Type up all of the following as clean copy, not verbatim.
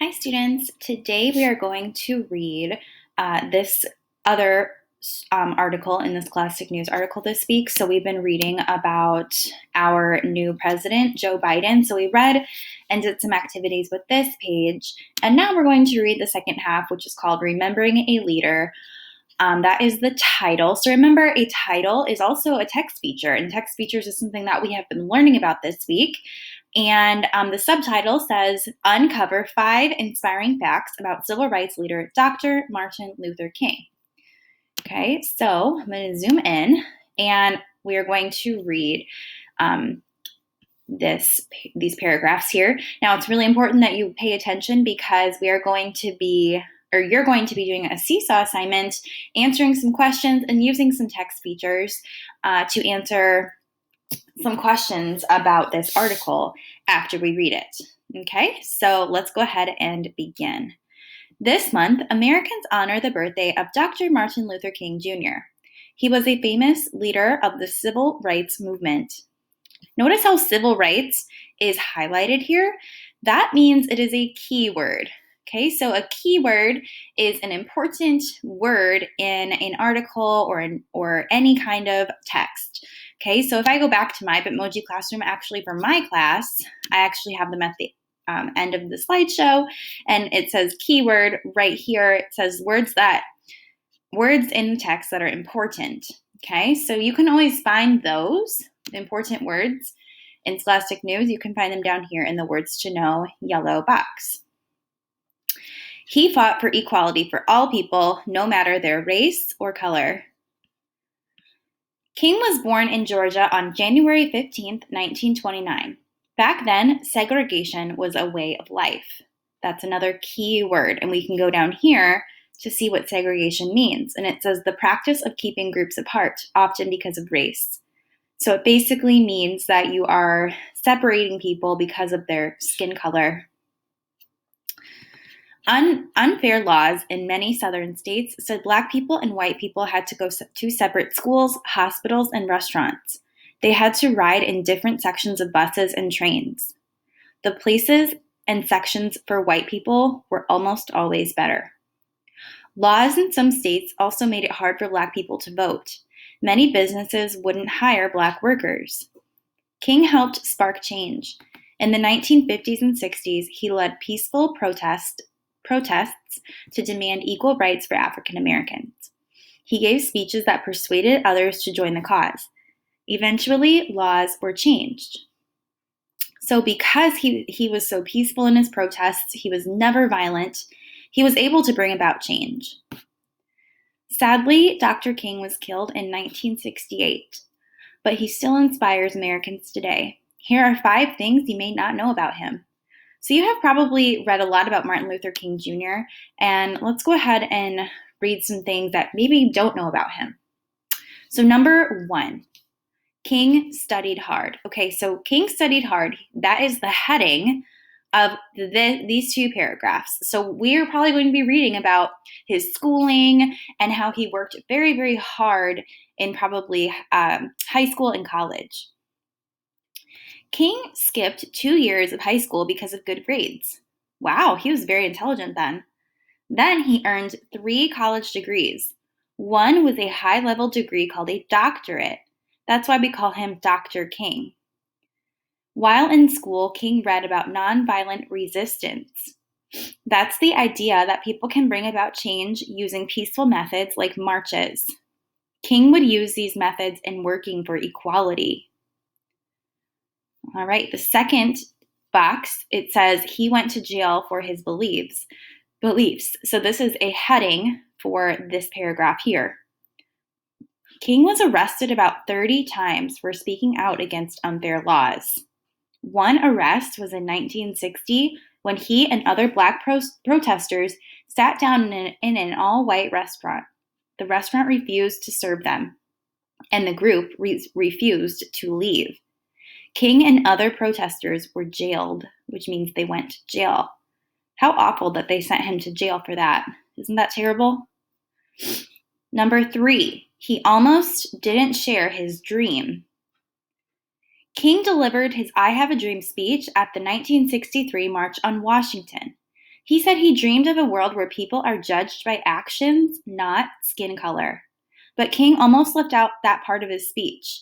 Hi students, today we are going to read this other article in this Classic News article this week. So we've been reading about our new president, Joe Biden. So we read and did some activities with this page. And now we're going to read the second half, which is called Remembering a Leader. That is the title. So remember, a title is also a text feature, and text features is something that we have been learning about this week. And the subtitle says, Uncover 5 Inspiring Facts About Civil Rights Leader Dr. Martin Luther King. Okay, so I'm going to zoom in, and we are going to read these paragraphs here. Now, it's really important that you pay attention because you're going to be doing a seesaw assignment, answering some questions and using some text features to answer some questions about this article after we read it. Okay, so let's go ahead and begin. This month, Americans honor the birthday of Dr. Martin Luther King Jr. He was a famous leader of the civil rights movement. Notice how civil rights is highlighted here. That means it is a keyword. Okay, so a keyword is an important word in an article or any kind of text. Okay, so if I go back to my Bitmoji classroom, actually for my class, I actually have them at the end of the slideshow, and it says keyword right here. It says words in the text that are important. Okay, so you can always find those important words in Scholastic News. You can find them down here in the Words to Know yellow box. He fought for equality for all people, no matter their race or color. King was born in Georgia on January 15, 1929. Back then, segregation was a way of life. That's another key word, and we can go down here to see what segregation means. And it says the practice of keeping groups apart, often because of race. So it basically means that you are separating people because of their skin color. Unfair laws in many southern states said Black people and white people had to go to separate schools, hospitals, and restaurants. They had to ride in different sections of buses and trains. The places and sections for white people were almost always better. Laws in some states also made it hard for Black people to vote. Many businesses wouldn't hire Black workers. King helped spark change. In the 1950s and 60s, he led peaceful protests to demand equal rights for African Americans. He gave speeches that persuaded others to join the cause. Eventually, laws were changed. So because he was so peaceful in his protests, he was never violent, he was able to bring about change. Sadly, Dr. King was killed in 1968, but he still inspires Americans today. Here are 5 things you may not know about him. So you have probably read a lot about Martin Luther King Jr., and let's go ahead and read some things that maybe you don't know about him. So number 1, King studied hard. Okay, so King studied hard. That is the heading of these 2 paragraphs. So we're probably going to be reading about his schooling and how he worked very, very hard in probably high school and college. King skipped 2 years of high school because of good grades. Wow, he was very intelligent then. Then he earned 3 college degrees. One was a high-level degree called a doctorate. That's why we call him Dr. King. While in school, King read about nonviolent resistance. That's the idea that people can bring about change using peaceful methods like marches. King would use these methods in working for equality. All right, the second box, it says he went to jail for his beliefs. So this is a heading for this paragraph here. King was arrested about 30 times for speaking out against unfair laws. One arrest was in 1960 when he and other Black protesters sat down in an all-white restaurant. The restaurant refused to serve them, and the group refused to leave. King and other protesters were jailed, which means they went to jail. How awful that they sent him to jail for that. Isn't that terrible? Number 3, he almost didn't share his dream. King delivered his I Have a Dream speech at the 1963 March on Washington. He said he dreamed of a world where people are judged by actions, not skin color. But King almost left out that part of his speech.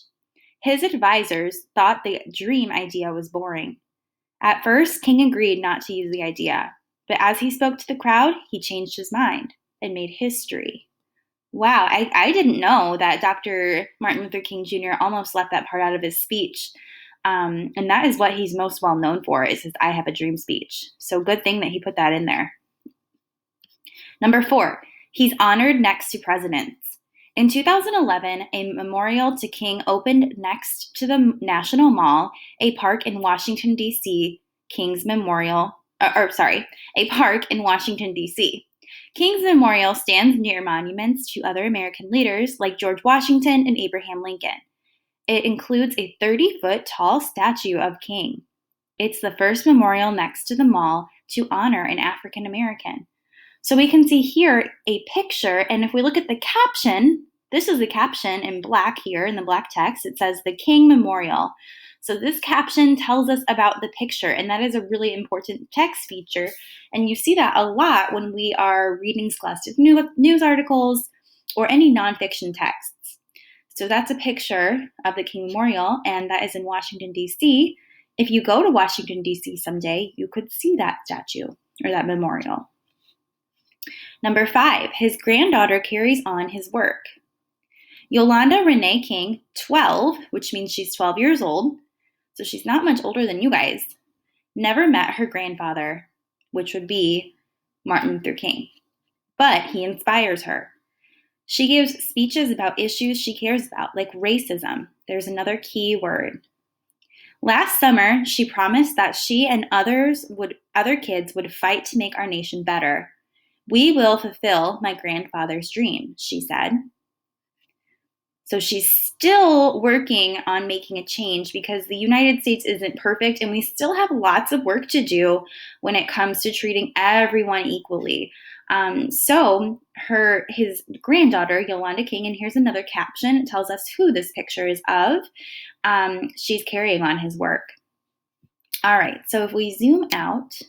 His advisors thought the dream idea was boring. At first, King agreed not to use the idea, but as he spoke to the crowd, he changed his mind and made history. Wow, I didn't know that Dr. Martin Luther King Jr. almost left that part out of his speech. And that is what he's most well known for, is his I Have a Dream speech. So good thing that he put that in there. Number 4, he's honored next to presidents. In 2011, a memorial to King opened next to the National Mall, a park in Washington, D.C. A park in Washington, D.C. King's Memorial stands near monuments to other American leaders like George Washington and Abraham Lincoln. It includes a 30-foot tall statue of King. It's the first memorial next to the mall to honor an African American. So we can see here a picture, and if we look at the caption, this is the caption in black here in the black text. It says the King Memorial. So this caption tells us about the picture, and that is a really important text feature. And you see that a lot when we are reading scholastic news articles or any nonfiction texts. So that's a picture of the King Memorial, and that is in Washington, D.C. If you go to Washington, D.C. someday, you could see that statue or that memorial. Number 5, his granddaughter carries on his work. Yolanda Renee King, 12, which means she's 12 years old, so she's not much older than you guys, never met her grandfather, which would be Martin Luther King, but he inspires her. She gives speeches about issues she cares about, like racism. There's another key word. Last summer, she promised that she and other kids would fight to make our nation better. We will fulfill my grandfather's dream, she said. So she's still working on making a change because the United States isn't perfect and we still have lots of work to do when it comes to treating everyone equally. So his granddaughter, Yolanda King, and here's another caption. It tells us who this picture is of. She's carrying on his work. All right, so if we zoom out,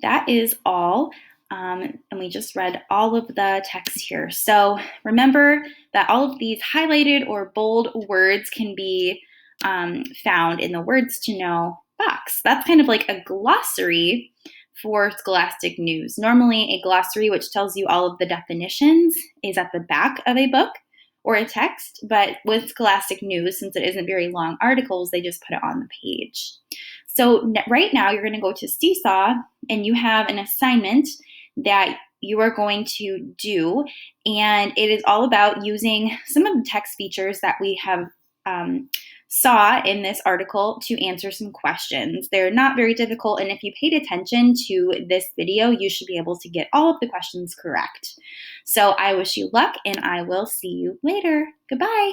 that is all. And we just read all of the text here. So remember that all of these highlighted or bold words can be found in the Words to Know box. That's kind of like a glossary for scholastic news. Normally, a glossary which tells you all of the definitions is at the back of a book or a text, but with scholastic news, since it isn't very long articles, they just put it on the page. So right now, you're going to go to Seesaw, and you have an assignment that you are going to do, and it is all about using some of the text features that we have saw in this article to answer some questions. They're not very difficult, and if you paid attention to this video, you should be able to get all of the questions correct. So I wish you luck, and I will see you later. Goodbye.